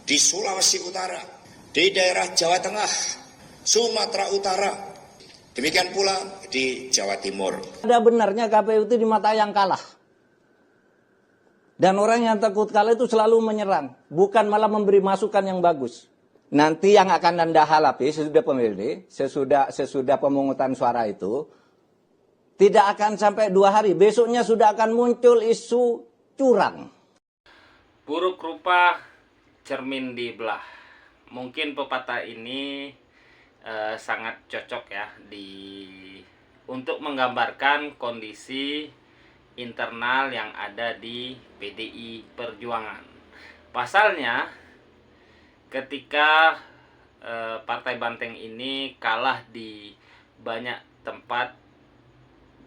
di Sulawesi Utara, di daerah Jawa Tengah, Sumatera Utara, demikian pula di Jawa Timur. Ada benarnya KPU itu di mata yang kalah. Dan orang yang takut kalah itu selalu menyerang, bukan malah memberi masukan yang bagus. Nanti yang akan Anda hadapi sesudah pemilu, sesudah pemungutan suara itu, tidak akan sampai 2 hari, besoknya sudah akan muncul isu curang. Buruk rupa cermin dibelah. Mungkin pepatah ini sangat cocok ya untuk menggambarkan kondisi internal yang ada di PDI Perjuangan. Pasalnya, ketika Partai Banteng ini kalah di banyak tempat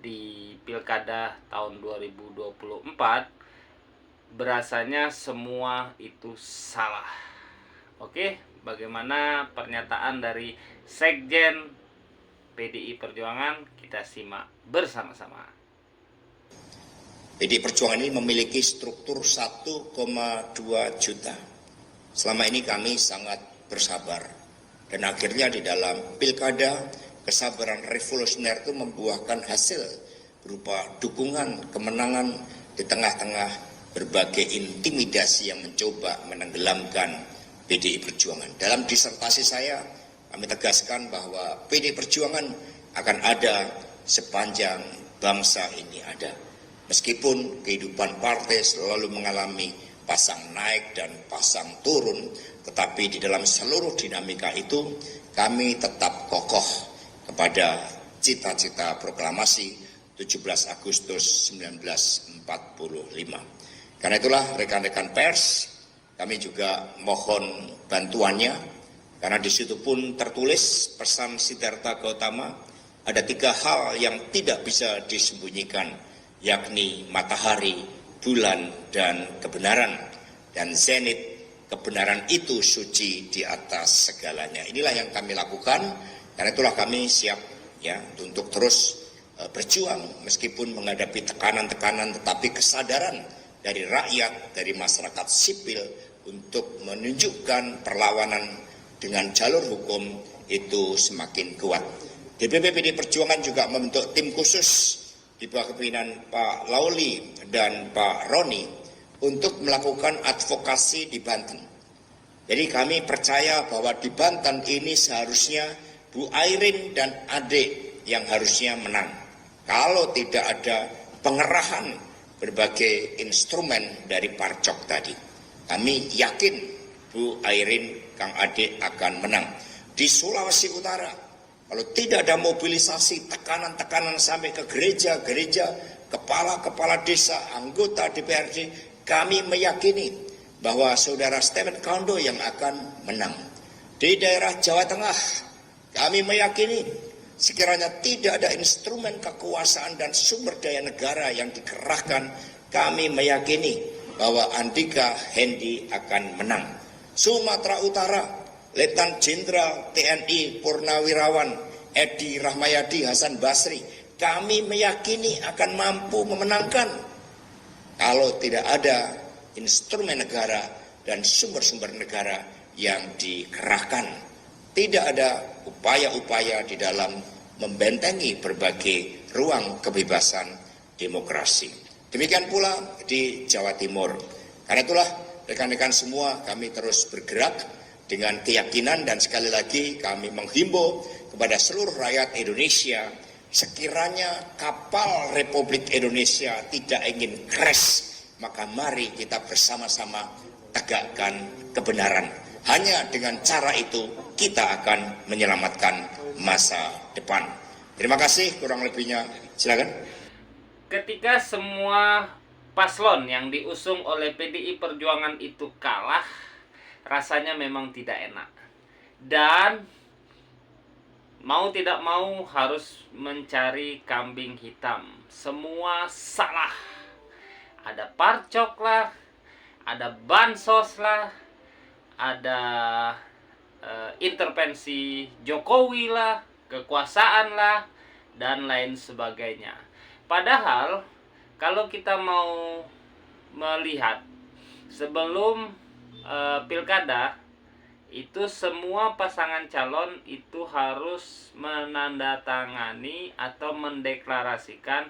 di Pilkada tahun 2024, berasanya semua itu salah. Oke, bagaimana pernyataan dari Sekjen PDI Perjuangan? Kita simak bersama-sama. PDI Perjuangan ini memiliki struktur 1,2 juta. Selama ini kami sangat bersabar. Dan akhirnya di dalam pilkada, kesabaran revolusioner itu membuahkan hasil berupa dukungan, kemenangan di tengah-tengah berbagai intimidasi yang mencoba menenggelamkan PDI Perjuangan. Dalam disertasi saya, kami tegaskan bahwa PDI Perjuangan akan ada sepanjang bangsa ini ada. Meskipun kehidupan partai selalu mengalami pasang naik dan pasang turun, tetapi di dalam seluruh dinamika itu kami tetap kokoh kepada cita-cita proklamasi 17 Agustus 1945. Karena itulah rekan-rekan pers, kami juga mohon bantuannya, karena di situ pun tertulis pesan Siddhartha Gautama, ada 3 hal yang tidak bisa disembunyikan, yakni matahari, bulan, dan kebenaran. Dan zenit kebenaran itu suci di atas segalanya. Inilah yang kami lakukan, karena itulah kami siap ya untuk terus berjuang meskipun menghadapi tekanan-tekanan, tetapi kesadaran dari rakyat, dari masyarakat sipil untuk menunjukkan perlawanan dengan jalur hukum itu semakin kuat. DPP PD Perjuangan juga membentuk tim khusus di bawah kepemimpinan Pak Lauli dan Pak Roni untuk melakukan advokasi di Banten. Jadi kami percaya bahwa di Banten ini seharusnya Bu Airin dan adik yang harusnya menang. Kalau tidak ada pengerahan berbagai instrumen dari Parcok tadi, kami yakin Bu Airin, Kang Ade akan menang. Di Sulawesi Utara, kalau tidak ada mobilisasi, tekanan-tekanan sampai ke gereja-gereja, kepala-kepala desa, anggota DPRD, kami meyakini bahwa saudara Stephen Kaundo yang akan menang. Di daerah Jawa Tengah, kami meyakini sekiranya tidak ada instrumen kekuasaan dan sumber daya negara yang dikerahkan, kami meyakini bahwa Andika Hendi akan menang. Sumatera Utara, Letnan Jenderal TNI Purnawirawan Edi Rahmayadi Hasan Basri, kami meyakini akan mampu memenangkan. Kalau tidak ada instrumen negara dan sumber-sumber negara yang dikerahkan, tidak ada upaya-upaya di dalam membentengi berbagai ruang kebebasan demokrasi. Demikian pula di Jawa Timur. Karena itulah rekan-rekan semua, kami terus bergerak dengan keyakinan, dan sekali lagi kami menghimbau kepada seluruh rakyat Indonesia, sekiranya kapal Republik Indonesia tidak ingin crash, maka mari kita bersama-sama tegakkan kebenaran. Hanya dengan cara itu kita akan menyelamatkan masa depan. Terima kasih, kurang lebihnya silakan. Ketika semua paslon yang diusung oleh PDI Perjuangan itu kalah, rasanya memang tidak enak. Dan mau tidak mau harus mencari kambing hitam. Semua salah. Ada Parcok lah, ada bansos lah, ada intervensi Jokowi lah, kekuasaan lah, dan lain sebagainya. Padahal kalau kita mau melihat sebelum pilkada itu semua pasangan calon itu harus menandatangani atau mendeklarasikan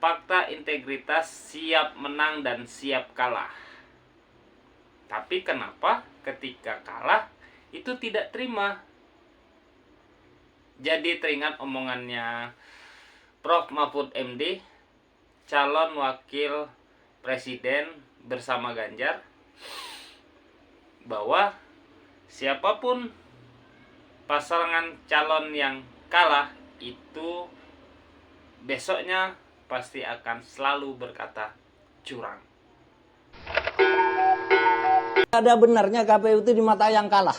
fakta integritas siap menang dan siap kalah. Tapi kenapa ketika kalah itu tidak terima? Jadi teringat omongannya Prof. Mahfud MD, calon wakil presiden bersama Ganjar, bahwa siapapun pasangan calon yang kalah itu besoknya pasti akan selalu berkata curang. Ada benarnya KPU itu di mata yang kalah.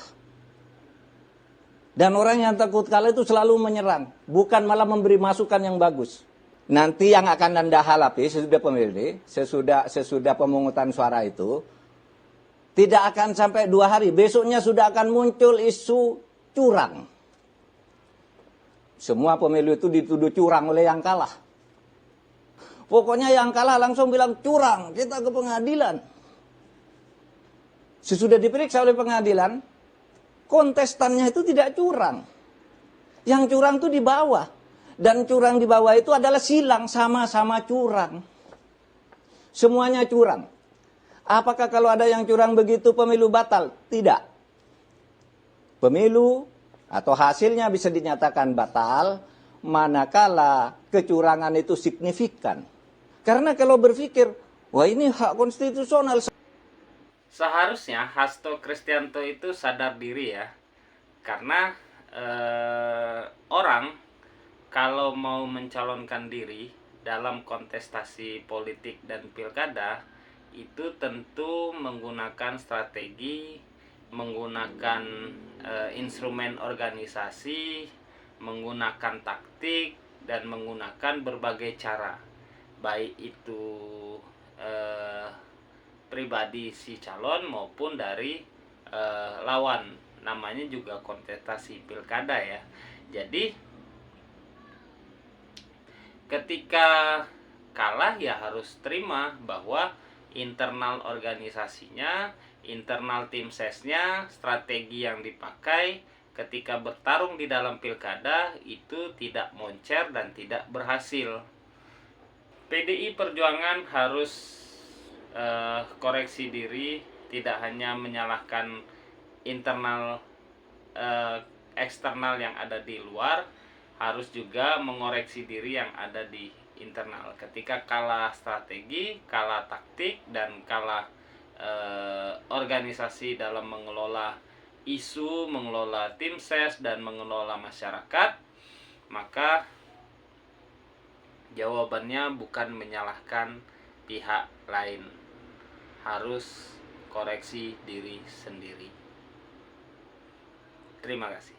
Dan orang yang takut kalah itu selalu menyerang, bukan malah memberi masukan yang bagus. Nanti yang akan Anda hadapi sesudah pemilu, sesudah pemungutan suara itu, tidak akan sampai 2 hari, besoknya sudah akan muncul isu curang. Semua pemilu itu dituduh curang oleh yang kalah. Pokoknya yang kalah langsung bilang curang, kita ke pengadilan. Sesudah diperiksa oleh pengadilan, kontestannya itu tidak curang. Yang curang itu di bawah. Dan curang di bawah itu adalah silang, sama-sama curang. Semuanya curang. Apakah kalau ada yang curang begitu pemilu batal? Tidak. Pemilu atau hasilnya bisa dinyatakan batal manakala kecurangan itu signifikan. Karena kalau berpikir, wah ini hak konstitusional. Seharusnya Hasto Kristianto itu sadar diri ya. Karena orang kalau mau mencalonkan diri dalam kontestasi politik dan pilkada itu tentu menggunakan strategi, menggunakan instrumen organisasi, menggunakan taktik, dan menggunakan berbagai cara. Baik itu pribadi si calon maupun dari lawan. Namanya juga kontestasi pilkada ya. Jadi ketika kalah ya harus terima bahwa internal organisasinya, internal tim sesnya, strategi yang dipakai ketika bertarung di dalam pilkada itu tidak moncer dan tidak berhasil. PDI Perjuangan harus koreksi diri, tidak hanya menyalahkan internal eksternal yang ada di luar, harus juga mengoreksi diri yang ada di internal. Ketika kalah strategi, kalah taktik, dan kalah organisasi dalam mengelola isu, mengelola tim ses, dan mengelola masyarakat, maka jawabannya bukan menyalahkan pihak lain, harus koreksi diri sendiri. Terima kasih.